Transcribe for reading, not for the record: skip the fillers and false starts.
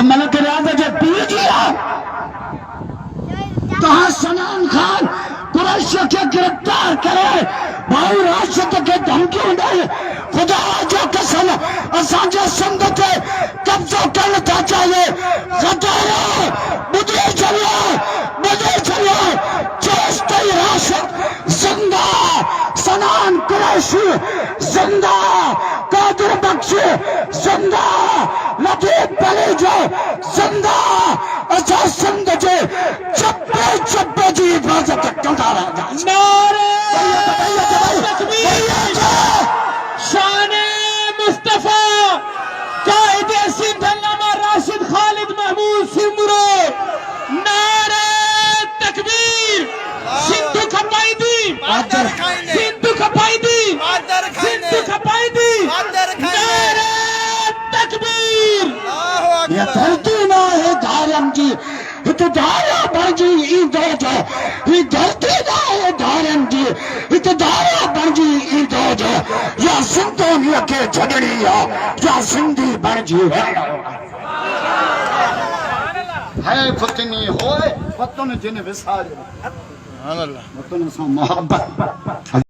मलक राजा जो पीर जी तहां सनान खान कुरैश के गिरफ्तार करे भाई राशिद के धमकी दे खुदा जो कसम असांजे सिंध ते कब्जो करण था चाहिए गदारा बुझे चलो जोश तई राशिद जिंदा सनान कुरैशी जिंदा कादिर बख्श जिंदा लतीफ बलीजो जिंदा असा सिंध जे चप्पे चप्पे जी हिफाजत कंदा रहा नारे शाने मुस्तफा कायदे सिंध अल्लामा राशिद खालिद महमूद सिमरो नारे तकबीर सिंधु खपाई दी सिंधु खपाई दी सिंधु खपाई दी नारे तकबीर ये धरती ना है धारम जी हित धारा बणजी ईंदो जो ही धरती ना है धारम जी हित धारा बणजी ईंदो जो या सिंधोनिया के छड़नी या सिंधी बणजी है फतनी होए फतन जिन विसार वतन सां मोहब्बत